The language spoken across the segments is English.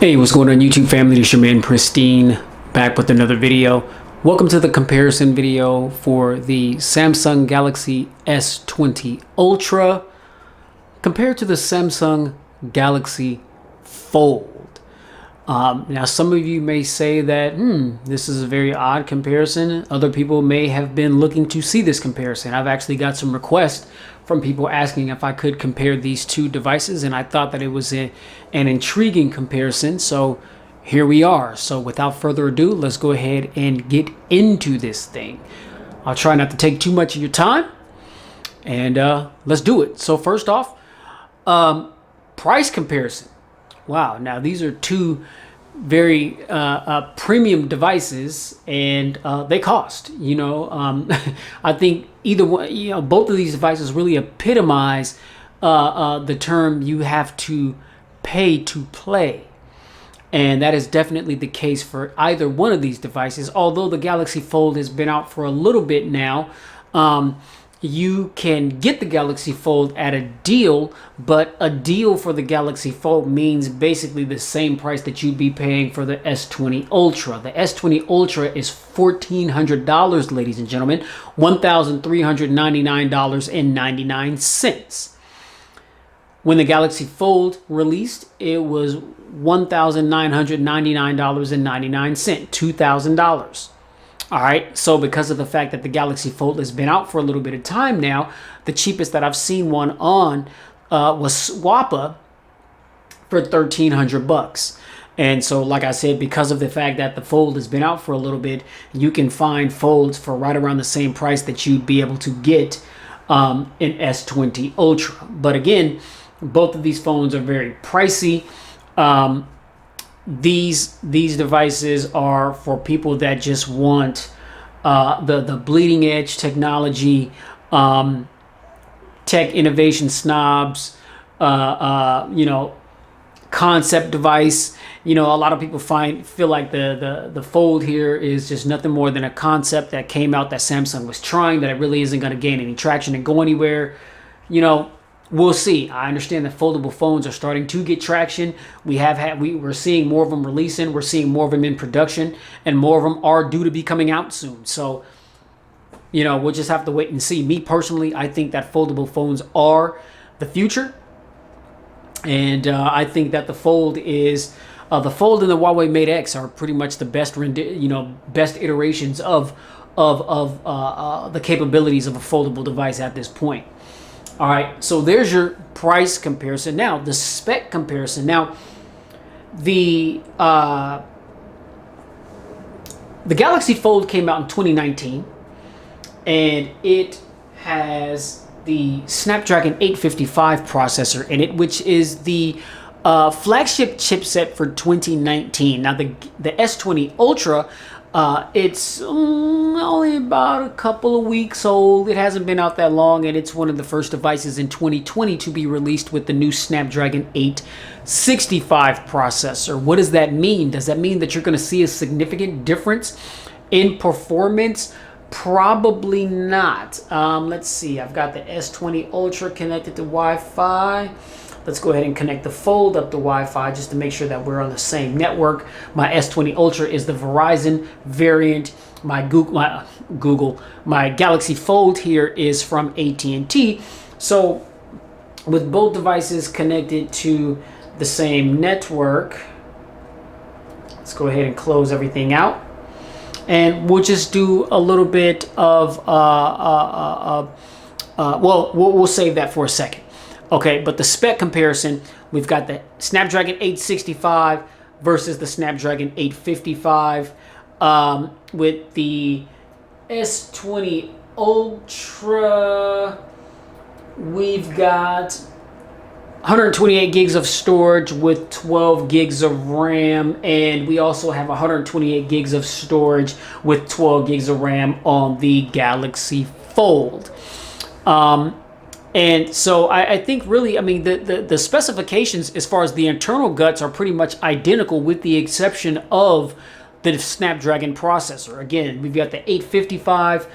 Hey, what's going on YouTube family? This is your man Pristine, back with another video. Welcome to the comparison video for the Samsung Galaxy S20 Ultra compared to the Samsung Galaxy Fold. Now some of you may say that this is a very odd comparison. Other people may have been looking to see this comparison. I've actually got some requests from people asking if I could compare these two devices, and I thought that it was an intriguing comparison, so here we are. So without further ado, let's go ahead and get into this thing. I'll try not to take too much of your time, and let's do it. So first off, price comparison. Wow, now these are two very premium devices, and they cost, I think either one, both of these devices really epitomize the term you have to pay to play. And that is definitely the case for either one of these devices. Although the Galaxy Fold has been out for a little bit now, you can get the Galaxy Fold at a deal, but a deal for the Galaxy Fold means basically the same price that you'd be paying for the S20 Ultra. The S20 Ultra is $1,400, ladies and gentlemen, $1,399.99. When the Galaxy Fold released, it was $1,999.99, $2,000. All right, so because of the fact that the Galaxy Fold has been out for a little bit of time now, the cheapest that I've seen one on was Swappa for $1,300. And so, like I said, because of the fact that the Fold has been out for a little bit, you can find Folds for right around the same price that you'd be able to get an S20 Ultra. But again, both of these phones are very pricey. These devices are for people that just want the bleeding edge technology, tech innovation snobs, concept device. A lot of people feel like the Fold here is just nothing more than a concept that came out that Samsung was trying, that it really isn't going to gain any traction and go anywhere. We'll see. I understand that foldable phones are starting to get traction. We're seeing more of them releasing. We're seeing more of them in production, and more of them are due to be coming out soon. So, we'll just have to wait and see. Me personally, I think that foldable phones are the future, and I think that the Fold is the Fold and the Huawei Mate X are pretty much the best iterations of the capabilities of a foldable device at this point. All right, so there's your price comparison. Now, the spec comparison. Now, the Galaxy Fold came out in 2019, and it has the Snapdragon 855 processor in it, which is the flagship chipset for 2019. Now, the S20 Ultra, it's only about a couple of weeks old. It hasn't been out that long, and it's one of the first devices in 2020 to be released with the new Snapdragon 865 processor. What does that mean? Does that mean that you're going to see a significant difference in performance? Probably not. Let's see. I've got the S20 Ultra connected to Wi-Fi. Let's go ahead and connect the Fold up to Wi-Fi just to make sure that we're on the same network. My S20 Ultra is the Verizon variant. My Galaxy Fold here is from AT&T. So with both devices connected to the same network, let's go ahead and close everything out. And we'll just do a little bit of, we'll save that for a second. Okay, but the spec comparison, we've got the Snapdragon 865 versus the Snapdragon 855. With the S20 Ultra, we've got 128 gigs of storage with 12 gigs of RAM, and we also have 128 gigs of storage with 12 gigs of RAM on the Galaxy Fold. And so I think really, the specifications as far as the internal guts are pretty much identical, with the exception of the Snapdragon processor. Again, we've got the 855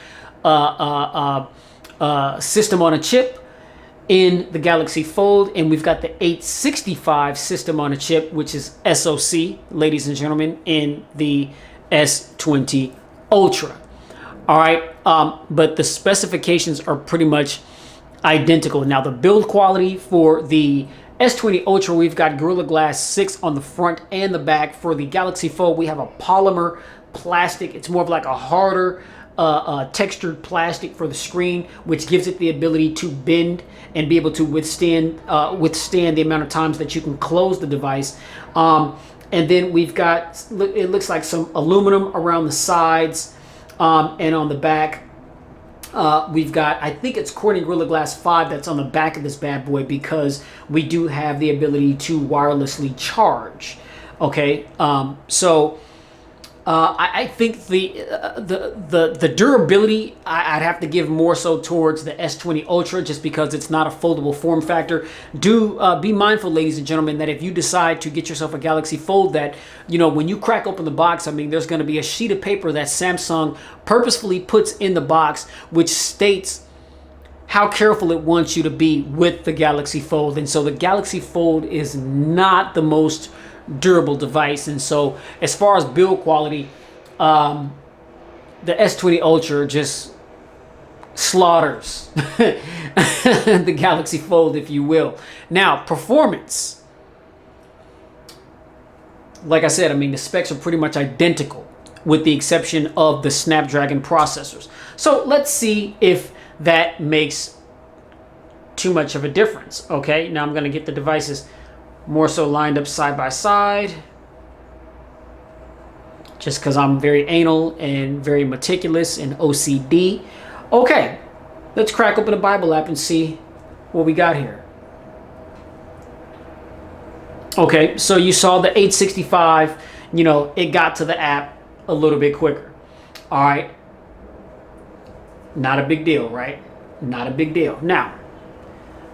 system on a chip. in the Galaxy Fold, and we've got the 865 system on a chip, which is SoC, ladies and gentlemen, in the S20 Ultra. All right, but the specifications are pretty much identical. Now, the build quality for the S20 Ultra, we've got Gorilla Glass 6 on the front and the back. For the Galaxy Fold, we have a polymer plastic. It's more of like a harder textured plastic for the screen, which gives it the ability to bend and be able to withstand the amount of times that you can close the device. And then we've got, it looks like some aluminum around the sides, and on the back. We've got, I think it's Corning Gorilla Glass 5 that's on the back of this bad boy, because we do have the ability to wirelessly charge. Okay, I think the durability, I'd have to give more so towards the S20 Ultra, just because it's not a foldable form factor. Do be mindful, ladies and gentlemen, that if you decide to get yourself a Galaxy Fold, that, you know, when you crack open the box, I mean, there's going to be a sheet of paper that Samsung purposefully puts in the box, which states how careful it wants you to be with the Galaxy Fold. And so the Galaxy Fold is not the most durable device, and so as far as build quality, the S20 Ultra just slaughters the Galaxy Fold, if you will. Now, performance, like I said, I mean, the specs are pretty much identical with the exception of the Snapdragon processors. So let's see if that makes too much of a difference. Okay, now I'm going to get the devices more so lined up side by side, just because I'm very anal and very meticulous and OCD. Okay, let's crack open the Bible app and see what we got here. Okay, so you saw the 865, you know, it got to the app a little bit quicker. All right, not a big deal, right? Not a big deal. Now,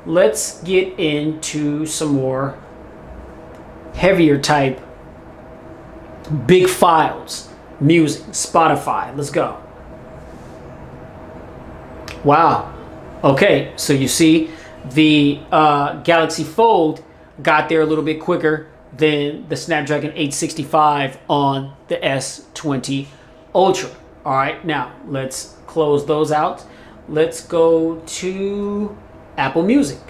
let's get into some more heavier type big files. Music, Spotify, let's go. Wow. Okay, so you see the Galaxy Fold got there a little bit quicker than the Snapdragon 865 on the S20 Ultra. All right, now let's close those out. Let's go to Apple Music.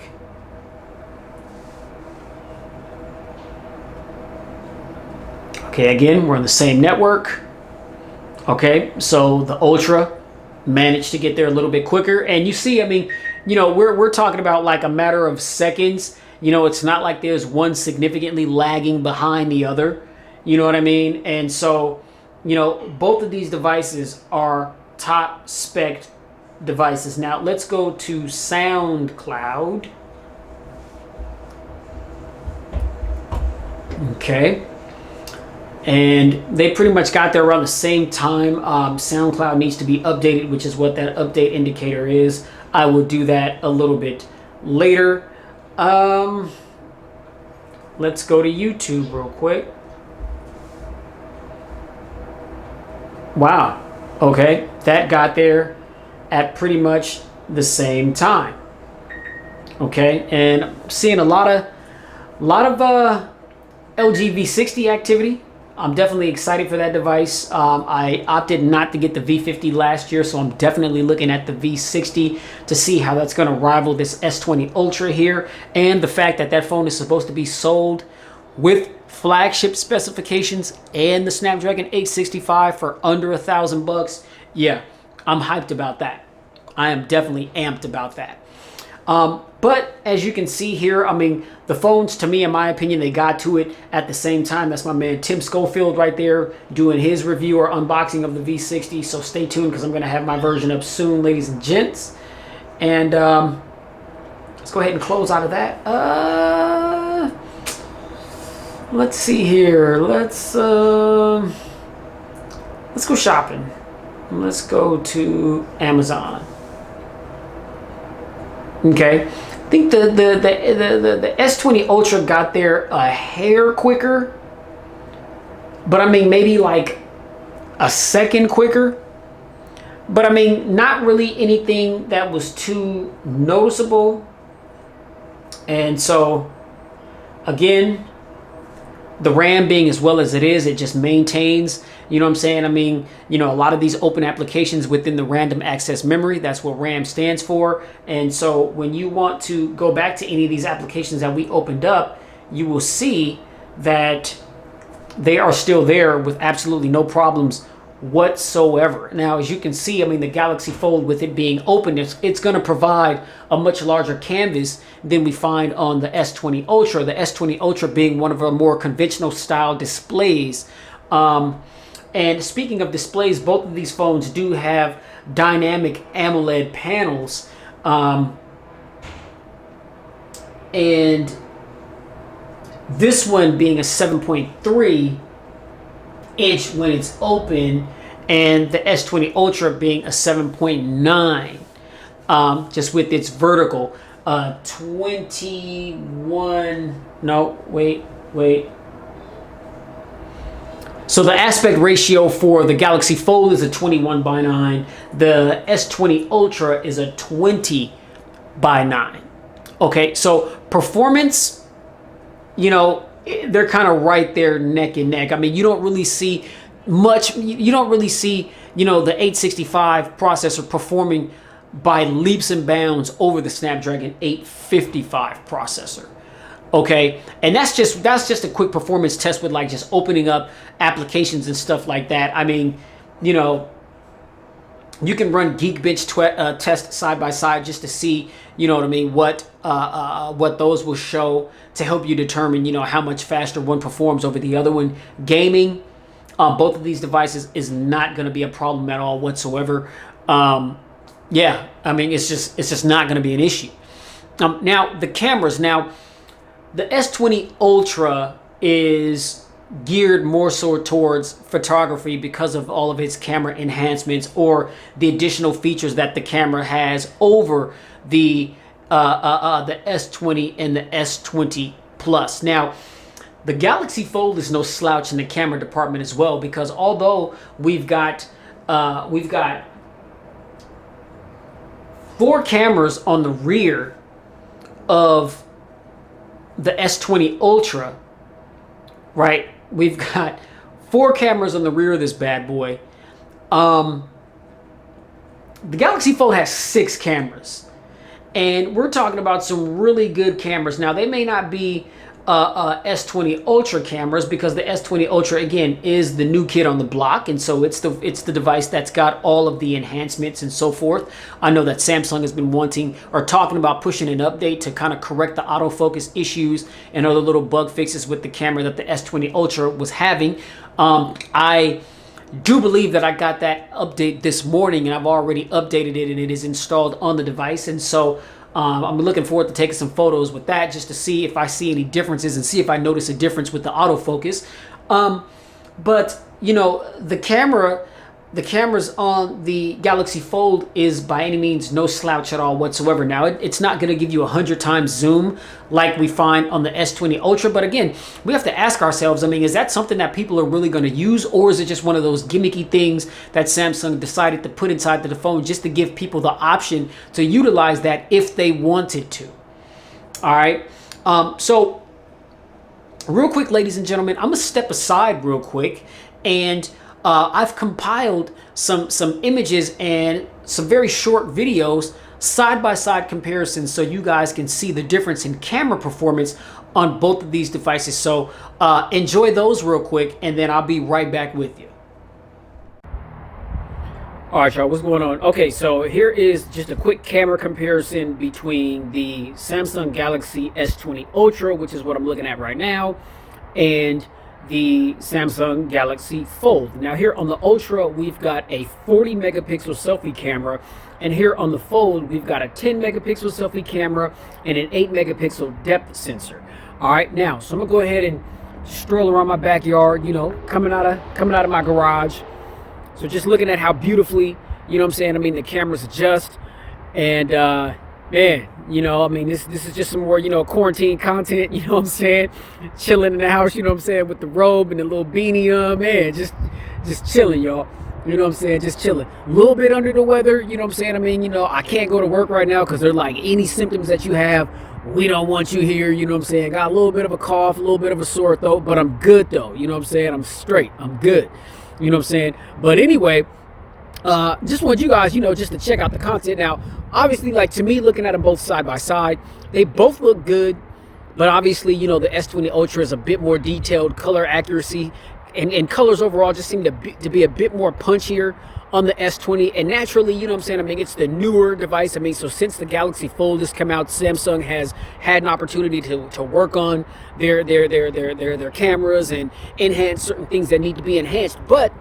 Okay, again, we're on the same network. Okay, so the Ultra managed to get there a little bit quicker. And you see, I mean, you know, we're talking about like a matter of seconds. You know, it's not like there's one significantly lagging behind the other. You know what I mean? And so, you know, both of these devices are top spec devices. Now, let's go to SoundCloud. Okay. And they pretty much got there around the same time. SoundCloud needs to be updated, which is what that update indicator is. I will do that a little bit later. Let's go to YouTube real quick. Wow. Okay, that got there at pretty much the same time. Okay, and I'm seeing a lot of LG V60 activity. I'm definitely excited for that device. I opted not to get the V50 last year, so I'm definitely looking at the V60 to see how that's going to rival this S20 Ultra here. And the fact that that phone is supposed to be sold with flagship specifications and the Snapdragon 865 for under $1,000. Yeah, I'm hyped about that. I am definitely amped about that. But as you can see here, I mean, the phones, to me, in my opinion, they got to it at the same time. That's my man Tim Schofield right there doing his review or unboxing of the V60. So stay tuned, because I'm going to have my version up soon, ladies and gents. And let's go ahead and close out of that. Let's see here. Let's go shopping. Let's go to Amazon. Okay, I think the S20 Ultra got there a hair quicker, but I mean maybe like a second quicker. But I mean, not really anything that was too noticeable. And so again, the RAM being as well as it is, it just maintains, you know what I'm saying? I mean, you know, a lot of these open applications within the random access memory, that's what RAM stands for. And so when you want to go back to any of these applications that we opened up, you will see that they are still there with absolutely no problems whatsoever. Now, as you can see, I mean, the Galaxy Fold, with it being open, it's going to provide a much larger canvas than we find on the S20 Ultra. The S20 Ultra being one of our more conventional style displays. And speaking of displays, both of these phones do have dynamic AMOLED panels. And this one being a 7.3 inch when it's open, and the S20 Ultra being a 7.9, just with its vertical 21, no, wait. So the aspect ratio for the Galaxy Fold is a 21:9. The S20 Ultra is a 20:9. Okay, so performance, you know, they're kind of right there neck and neck. I mean, you don't really see much, you don't really see, you know, the 865 processor performing by leaps and bounds over the Snapdragon 855 processor. Okay, and that's just a quick performance test with like just opening up applications and stuff like that. I mean, you know, you can run Geekbench test side by side just to see, you know what I mean, what those will show to help you determine, you know, how much faster one performs over the other one. Gaming on both of these devices is not going to be a problem at all whatsoever. Yeah, I mean, it's just not going to be an issue. Now the cameras. Now the S20 Ultra is geared more so towards photography because of all of its camera enhancements or the additional features that the camera has over the S20 and the S20 Plus. Now, the Galaxy Fold is no slouch in the camera department as well, because although we've got 4 cameras on the rear of the S20 Ultra, right? We've got 4 cameras on the rear of this bad boy. The Galaxy Fold has 6 cameras, and we're talking about some really good cameras. Now, they may not be S20 Ultra cameras, because the S20 Ultra, again, is the new kid on the block, and so it's the device that's got all of the enhancements and so forth. I know that Samsung has been wanting or talking about pushing an update to kind of correct the autofocus issues and other little bug fixes with the camera that the S20 Ultra was having. I do believe that I got that update this morning, and I've already updated it, and it is installed on the device. And so I'm looking forward to taking some photos with that, just to see if I see any differences and see if I notice a difference with the autofocus. But you know, the cameras on the Galaxy Fold is by any means no slouch at all whatsoever. Now, it's not going to give you 100 times zoom like we find on the S20 Ultra, but again, we have to ask ourselves, I mean, is that something that people are really going to use, or is it just one of those gimmicky things that Samsung decided to put inside the phone just to give people the option to utilize that if they wanted to? All right, so real quick, ladies and gentlemen, I'm gonna step aside real quick, and I've compiled some images and some very short videos, side-by-side comparisons, so you guys can see the difference in camera performance on both of these devices. So enjoy those real quick, and then I'll be right back with you. All right, y'all, what's going on? Okay, so here is just a quick camera comparison between the Samsung Galaxy S20 Ultra, which is what I'm looking at right now, and the Samsung Galaxy Fold. Now, here on the Ultra, we've got a 40 megapixel selfie camera, and here on the Fold, we've got a 10 megapixel selfie camera and an 8 megapixel depth sensor. All right, now, so I'm gonna go ahead and stroll around my backyard, you know, coming out of my garage. So just looking at how beautifully, you know what I'm saying, I mean, the cameras adjust, and man, you know, I mean, this is just some more, you know, quarantine content, you know what I'm saying, chilling in the house, you know what I'm saying, with the robe and the little beanie on, man, just chilling, y'all. You know what I'm saying? Just chilling. A little bit under the weather. You know what I'm saying? I mean, you know, I can't go to work right now because they're like, any symptoms that you have, we don't want you here. You know what I'm saying? Got a little bit of a cough, a little bit of a sore throat, but I'm good though. You know what I'm saying? I'm straight. I'm good. You know what I'm saying? But anyway, just want you guys, you know, just to check out the content. Now, obviously, like, to me, looking at them both side by side, they both look good. But obviously, you know, the S20 Ultra is a bit more detailed color accuracy, and colors overall just seem to be a bit more punchier on the S20. And naturally, you know what I'm saying, I mean, it's the newer device. I mean, so since the Galaxy Fold has come out, Samsung has had an opportunity to work on their cameras and enhance certain things that need to be enhanced. But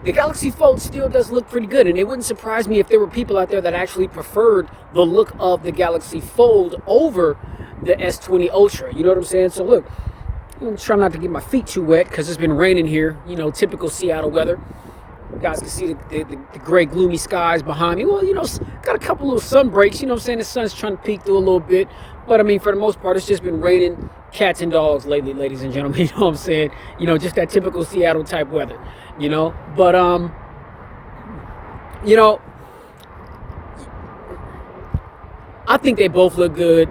the Galaxy Fold still does look pretty good, and it wouldn't surprise me if there were people out there that actually preferred the look of the Galaxy Fold over the S20 Ultra. You know what I'm saying? So look, I'm trying not to get my feet too wet because it's been raining here, you know, typical Seattle weather. You guys can see the gray, gloomy skies behind me. Well, you know, got a couple little sun breaks. You know what I'm saying? The sun's trying to peek through a little bit. But, I mean, for the most part, it's just been raining cats and dogs lately, ladies and gentlemen. You know what I'm saying? You know, just that typical Seattle type weather, you know. But, you know, I think they both look good.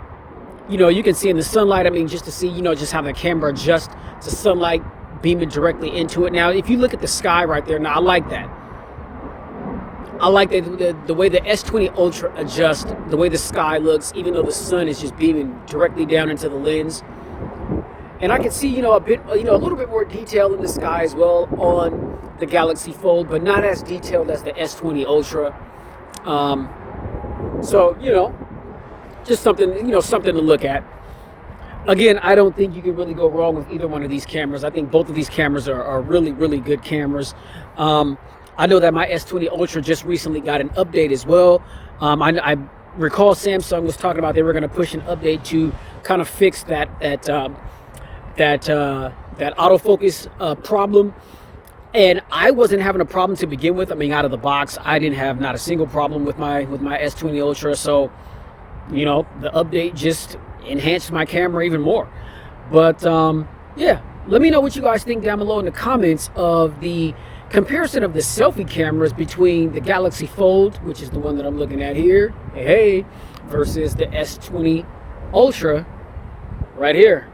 You know, you can see in the sunlight, I mean, just to see, you know, just how the camera adjusts to sunlight beaming directly into it. Now, if you look at the sky right there, now I like that. I like the way the S20 Ultra adjusts, the way the sky looks, even though the sun is just beaming directly down into the lens. And I can see, you know, a little bit more detail in the sky as well on the Galaxy Fold, but not as detailed as the S20 Ultra. So, you know, just something, you know, something to look at. Again, I don't think you can really go wrong with either one of these cameras. I think both of these cameras are really, really good cameras. I know that my S20 Ultra just recently got an update as well. I recall Samsung was talking about they were going to push an update to kind of fix that autofocus problem. And I wasn't having a problem to begin with. I mean, out of the box, I didn't have not a single problem with my S20 Ultra. So, you know, the update just enhanced my camera even more. But yeah, let me know what you guys think down below in the comments of the comparison of the selfie cameras between the Galaxy Fold, which is the one that I'm looking at here, hey, versus the S20 Ultra right here.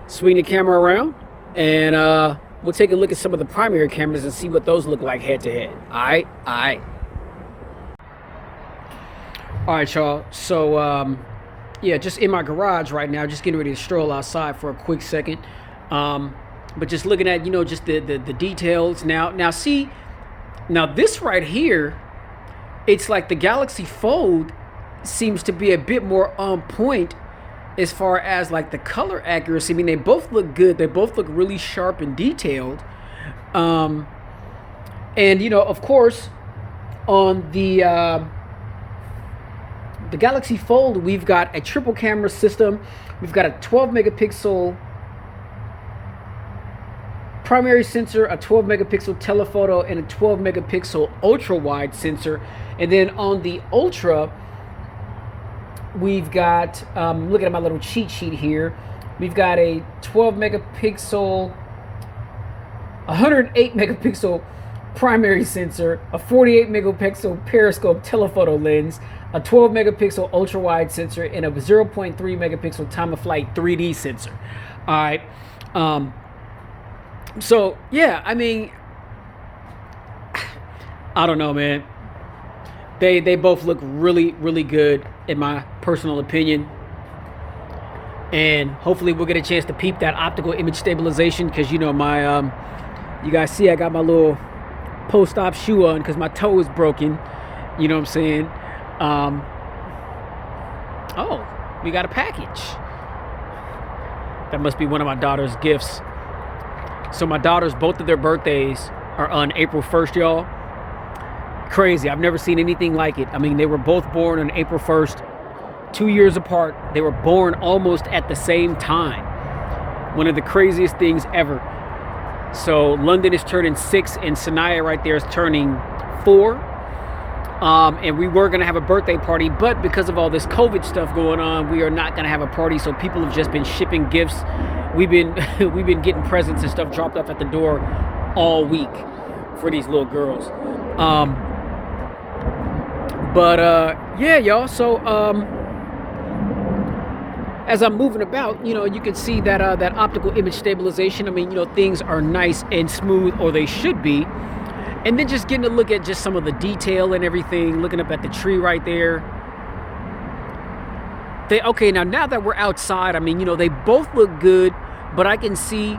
Swing the camera around, and we'll take a look at some of the primary cameras and see what those look like head to head. All right, y'all. So yeah, just in my garage right now, just getting ready to stroll outside for a quick second. But just looking at, you know, just the details. Now see, now this right here, it's like the Galaxy Fold seems to be a bit more on point as far as like the color accuracy. I mean, they both look good. They both look really sharp and detailed. And, you know, of course, on the Galaxy Fold, we've got a triple camera system. We've got a 12 megapixel primary sensor, a 12 megapixel telephoto, and a 12 megapixel ultra wide sensor. And then on the Ultra, we've got, looking at my little cheat sheet here, we've got a 12 megapixel, 108 megapixel primary sensor, a 48 megapixel periscope telephoto lens, a 12 megapixel ultra wide sensor, and a 0.3 megapixel time of flight 3D sensor. All right. So yeah, I mean, I don't know, man. They both look really, really good in my personal opinion. And hopefully we'll get a chance to peep that optical image stabilization, because, you know, my you guys see I got my little post-op shoe on because my toe is broken. You know what I'm saying? Oh, we got a package. That must be one of my daughter's gifts. So my daughters, both of their birthdays are on April 1st, y'all. Crazy. I've never seen anything like it. I mean, they were both born on April 1st, 2 years apart. They were born almost at the same time. One of the craziest things ever. So London is turning 6 and Sanaya right there is turning 4. And we were going to have a birthday party, but because of all this COVID stuff going on, we are not going to have a party. So people have just been shipping gifts. We've been getting presents and stuff dropped off at the door all week. for these little girls. Yeah, y'all. So as I'm moving about, you can see that that optical image stabilization. I mean, things are nice and smooth, or they should be. And then just getting to look at just some of the detail and everything, looking up at the tree right there. Okay, now that we're outside, I mean, they both look good, but I can see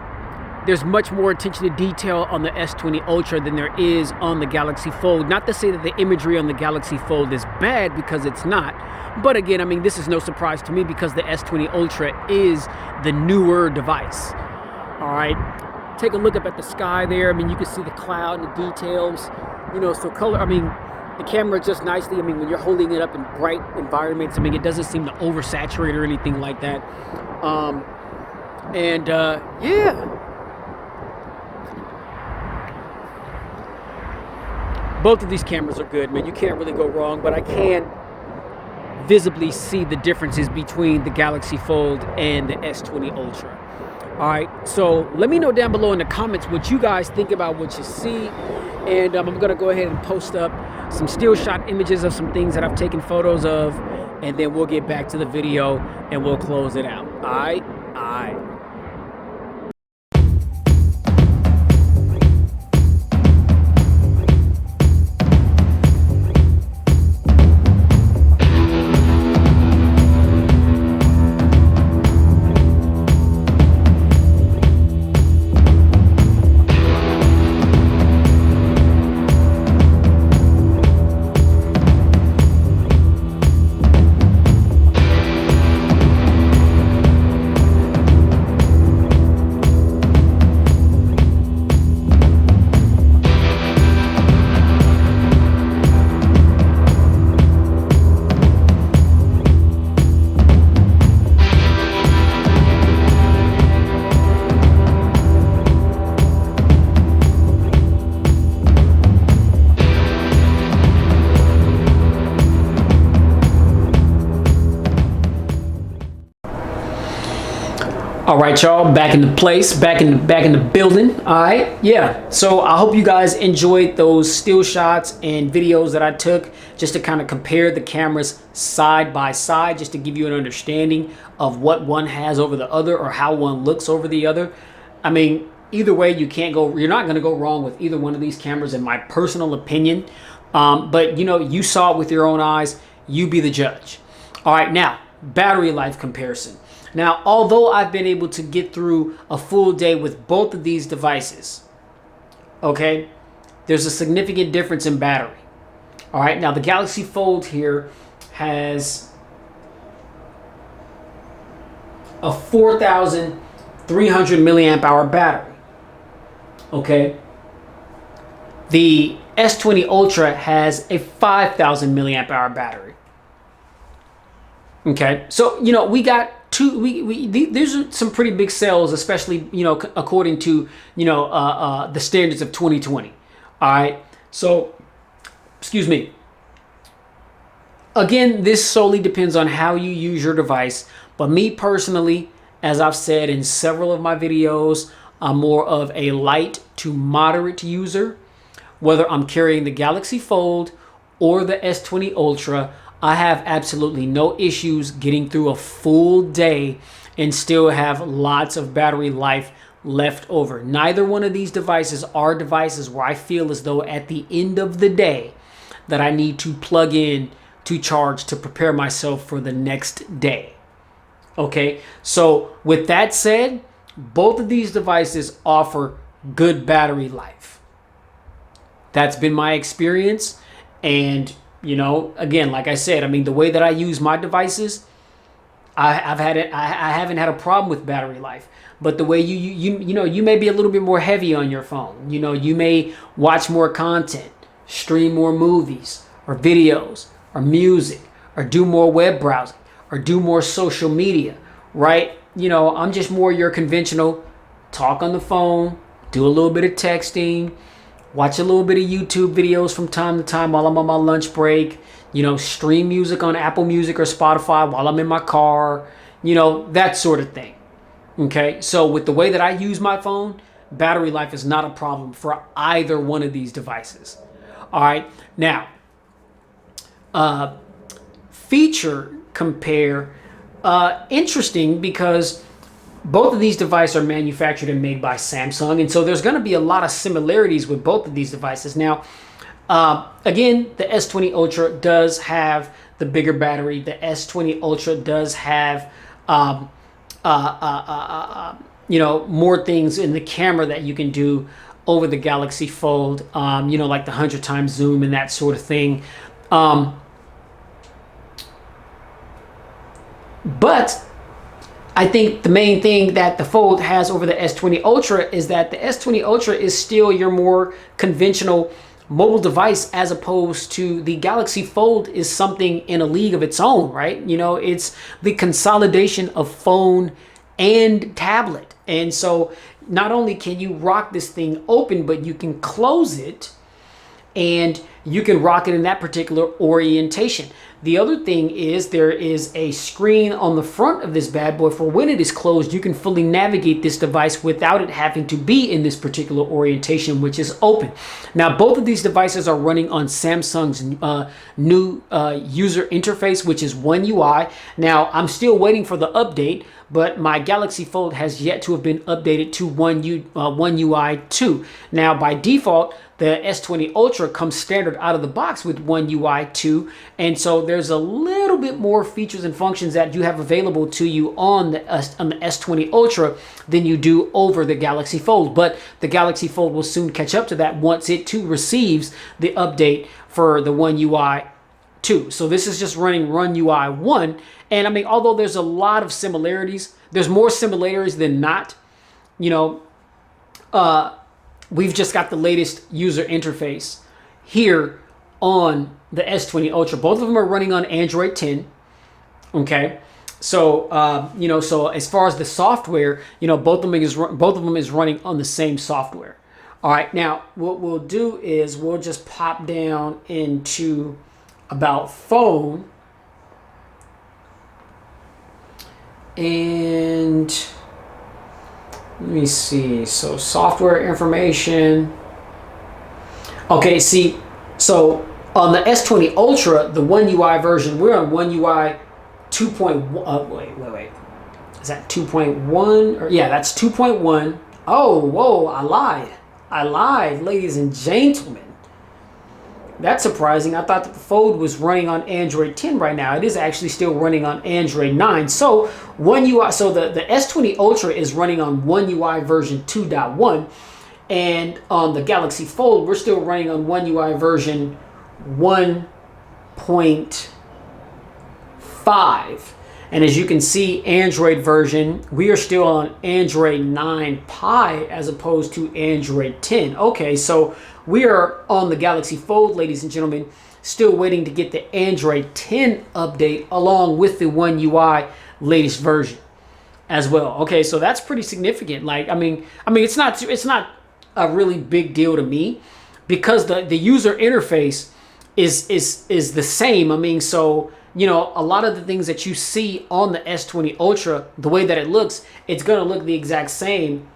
there's much more attention to detail on the S20 Ultra than there is on the Galaxy Fold. Not to say that the imagery on the Galaxy Fold is bad, because it's not. But again, I mean, this is no surprise to me, because the S20 Ultra is the newer device. All right, take a look up at the sky there. I mean, you can see the cloud and the details. So color, I mean, the camera just nicely, I mean, when you're holding it up in bright environments, I mean, it doesn't seem to oversaturate or anything like that. Yeah. Both of these cameras are good, man. You can't really go wrong, but I can visibly see the differences between the Galaxy Fold and the S20 Ultra. All right, so let me know down below in the comments what you guys think about what you see. And I'm gonna go ahead and post up some still shot images of some things that I've taken photos of, and then we'll get back to the video and we'll close it out. All right. All right, y'all, back into place, back in the building. All right, yeah. So I hope you guys enjoyed those still shots and videos that I took, just to kind of compare the cameras side by side, just to give you an understanding of what one has over the other, or how one looks over the other. I mean, either way, you're not going to go wrong with either one of these cameras, in my personal opinion. But you saw it with your own eyes. You be the judge. All right, now battery life comparison. Now, although I've been able to get through a full day with both of these devices, okay, there's a significant difference in battery. All right, now the Galaxy Fold here has a 4,300 milliamp hour battery. Okay, the S20 Ultra has a 5,000 milliamp hour battery. Okay, so we got these are some pretty big sales, especially according to the standards of 2020. All right, so excuse me. Again, this solely depends on how you use your device, but me personally, as I've said in several of my videos, I'm more of a light to moderate user. Whether I'm carrying the Galaxy Fold or the S20 Ultra, I have absolutely no issues getting through a full day and still have lots of battery life left over. Neither one of these devices are devices where I feel as though at the end of the day that I need to plug in to charge to prepare myself for the next day. Okay, so with that said, both of these devices offer good battery life. That's been my experience. And again, like I said, I mean, the way that I use my devices, I haven't had a problem with battery life. But the way you may be a little bit more heavy on your phone. You may watch more content, stream more movies or videos or music, or do more web browsing, or do more social media, right? I'm just more your conventional talk on the phone, do a little bit of texting, watch a little bit of YouTube videos from time to time while I'm on my lunch break, stream music on Apple Music or Spotify while I'm in my car, that sort of thing. Okay, so with the way that I use my phone, battery life is not a problem for either one of these devices. All right, now feature compare, interesting because both of these devices are manufactured and made by Samsung, and so there's going to be a lot of similarities with both of these devices. Now, again, the S20 Ultra does have the bigger battery. The S20 Ultra does have, more things in the camera that you can do over the Galaxy Fold, like the 100 times zoom and that sort of thing. But I think the main thing that the Fold has over the S20 Ultra is that the S20 Ultra is still your more conventional mobile device, as opposed to the Galaxy Fold is something in a league of its own, right? It's the consolidation of phone and tablet. And so not only can you rock this thing open, but you can close it and you can rock it in that particular orientation. The other thing is there is a screen on the front of this bad boy for when it is closed. You can fully navigate this device without it having to be in this particular orientation, which is open. Now, both of these devices are running on Samsung's new user interface, which is One UI. Now, I'm still waiting for the update, but my Galaxy Fold has yet to have been updated to One UI 2. Now, by default, the S20 Ultra comes standard out of the box with One UI 2, and so there's a little bit more features and functions that you have available to you on the S20 Ultra than you do over the Galaxy Fold. But the Galaxy Fold will soon catch up to that once it too receives the update for the One UI 2. So this is just running One UI 1, and I mean, although there's a lot of similarities, there's more similarities than not. We've just got the latest user interface here on the S20 Ultra. Both of them are running on Android 10. Okay, so so as far as the software, both of them is running on the same software. All right, now what we'll do is we'll just pop down into About Phone, and let me see. So software information. Okay, see, so on the S20 Ultra, the One UI version, we're on One UI 2.1. Wait. Is that 2.1? Or yeah, that's 2.1. Oh, whoa, I lied, ladies and gentlemen. That's surprising. I thought that the Fold was running on Android 10 right now. It is actually still running on Android 9. So One UI, so the S20 Ultra is running on One UI version 2.1, and on the Galaxy Fold, we're still running on One UI version 1.5. And as you can see, Android version, we are still on Android 9 Pie as opposed to Android 10. Okay, so we are on the Galaxy Fold, ladies and gentlemen, still waiting to get the Android 10 update along with the One UI latest version as well. Okay, so that's pretty significant. Like, I mean, it's not a really big deal to me because the user interface is the same. I mean, so a lot of the things that you see on the S20 Ultra, the way that it looks, it's gonna look the exact same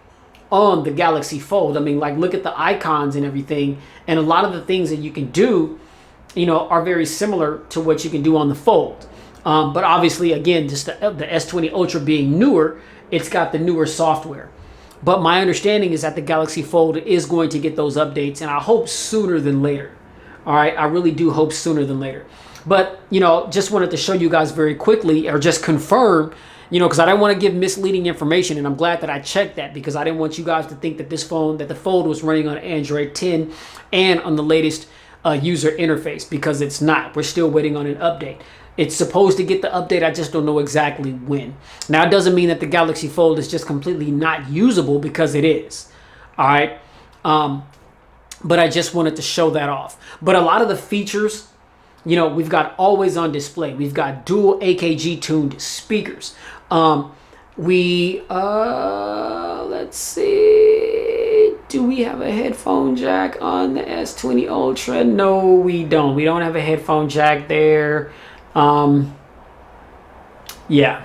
on the Galaxy Fold. I mean, like, look at the icons and everything, and a lot of the things that you can do, are very similar to what you can do on the Fold. But obviously, again, just the S20 Ultra being newer, it's got the newer software. But my understanding is that the Galaxy Fold is going to get those updates, and I hope sooner than later. All right, I really do hope sooner than later. But, just wanted to show you guys very quickly, or just confirm, because I didn't want to give misleading information, and I'm glad that I checked that, because I didn't want you guys to think that the Fold was running on Android 10 and on the latest user interface, because it's not. We're still waiting on an update. It's supposed to get the update, I just don't know exactly when. Now, it doesn't mean that the Galaxy Fold is just completely not usable, because it is. All right? But I just wanted to show that off. But a lot of the features, we've got always on display. We've got dual AKG tuned speakers. Let's see. Do we have a headphone jack on the S20 Ultra? No, we don't. We don't have a headphone jack there. Yeah,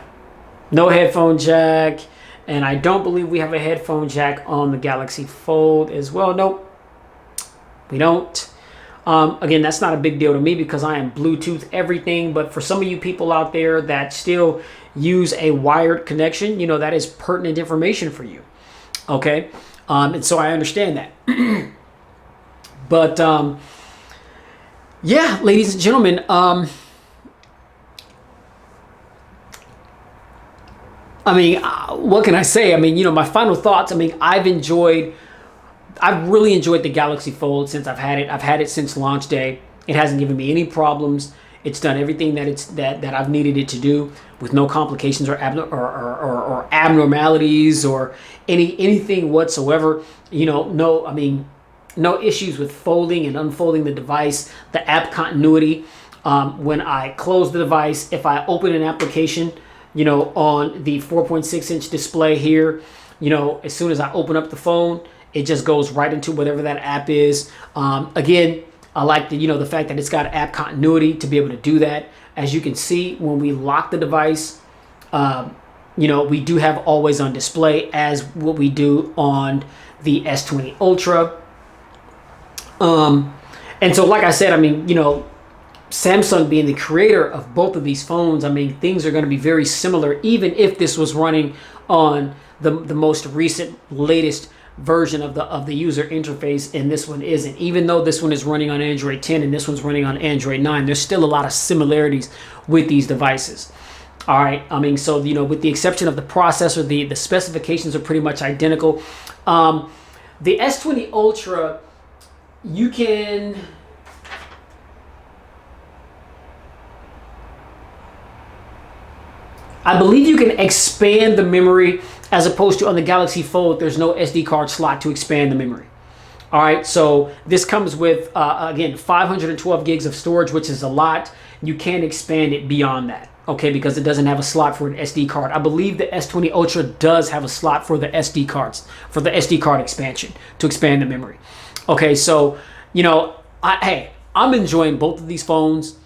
no headphone jack. And I don't believe we have a headphone jack on the Galaxy Fold as well. Nope, we don't. Again, that's not a big deal to me because I am Bluetooth everything. But for some of you people out there that still use a wired connection, you know, that is pertinent information for you. Okay. And so I understand that. But yeah, ladies and gentlemen, I mean, what can I say? I mean, you know, my final thoughts. I mean, I've really enjoyed the Galaxy Fold since I've had it. I've had it since launch day. It hasn't given me any problems. It's done everything that I've needed it to do with no complications or abnormalities or anything whatsoever. You know, no issues with folding and unfolding the device. The app continuity. When I close the device, if I open an application, you know, on the 4.6-inch display here, you know, as soon as I open up the phone, it just goes right into whatever that app is. Again, I like the fact that it's got app continuity to be able to do that. As you can see, when we lock the device, you know, we do have always on display as what we do on the S20 Ultra. And so, like I said, I mean, you know, Samsung being the creator of both of these phones, I mean, things are going to be very similar, even if this was running on the most recent, latest version of the user interface, and this one isn't. Even though this one is running on Android 10 and this one's running on Android 9, there's still a lot of similarities with these devices. All right, I mean, so, you know, with the exception of the processor, the specifications are pretty much identical. The S20 Ultra, you can... I believe you can expand the memory, as opposed to on the Galaxy Fold, there's no SD card slot to expand the memory. All right, so this comes with, again, 512 gigs of storage, which is a lot. You can't expand it beyond that, okay, because it doesn't have a slot for an SD card. I believe the S20 Ultra does have a slot for the SD cards, for the SD card expansion, to expand the memory. Okay, so, you know, hey, I'm enjoying both of these phones.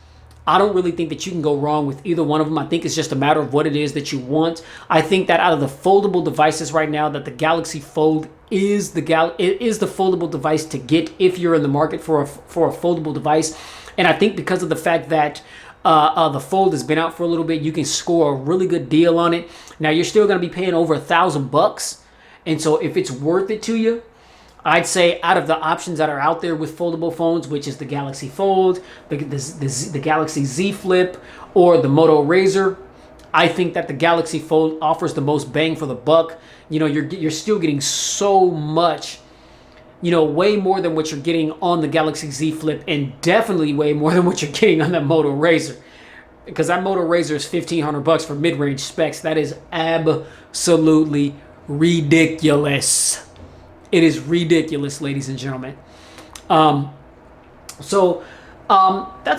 I don't really think that you can go wrong with either one of them. I think it's just a matter of what it is that you want. I think that out of the foldable devices right now, that the Galaxy Fold is the foldable device to get if you're in the market for a foldable device. And I think because of the fact that the Fold has been out for a little bit, you can score a really good deal on it. Now, you're still going to be paying over $1,000. And so if it's worth it to you, I'd say out of the options that are out there with foldable phones, which is the Galaxy Fold, the Galaxy Z Flip, or the Moto Razr, I think that the Galaxy Fold offers the most bang for the buck. You know, you're still getting so much, you know, way more than what you're getting on the Galaxy Z Flip, and definitely way more than what you're getting on that Moto Razr. Because that Moto Razr is $1,500 for mid-range specs. That is absolutely ridiculous. It is ridiculous, ladies and gentlemen. That's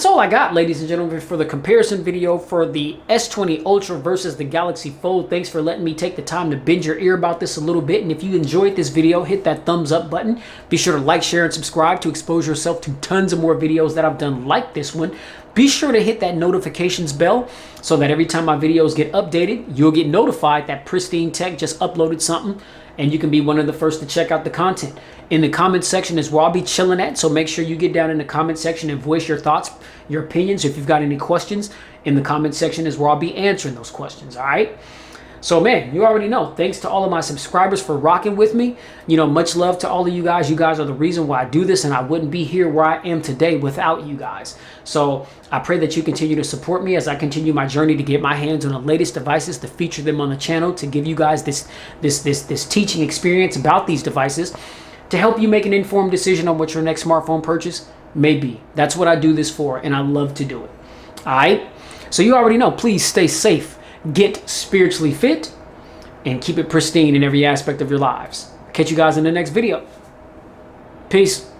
all I got, ladies and gentlemen, for the comparison video for the S20 Ultra versus the Galaxy Fold. Thanks for letting me take the time to bend your ear about this a little bit. And if you enjoyed this video, hit that thumbs up button. Be sure to like, share, and subscribe to expose yourself to tons of more videos that I've done like this one. Be sure to hit that notifications bell so that every time my videos get updated, you'll get notified that Pristine Tech just uploaded something, and you can be one of the first to check out the content. In the comment section is where I'll be chilling at, so make sure you get down in the comment section and voice your thoughts, your opinions. If you've got any questions, in the comment section is where I'll be answering those questions, all right? So, man, you already know. Thanks to all of my subscribers for rocking with me. You know, much love to all of you guys. You guys are the reason why I do this, and I wouldn't be here where I am today without you guys. So I pray that you continue to support me as I continue my journey to get my hands on the latest devices, to feature them on the channel, to give you guys this teaching experience about these devices, to help you make an informed decision on what your next smartphone purchase may be. That's what I do this for, and I love to do it. All right? So you already know. Please stay safe. Get spiritually fit, and keep it pristine in every aspect of your lives. Catch you guys in the next video. Peace.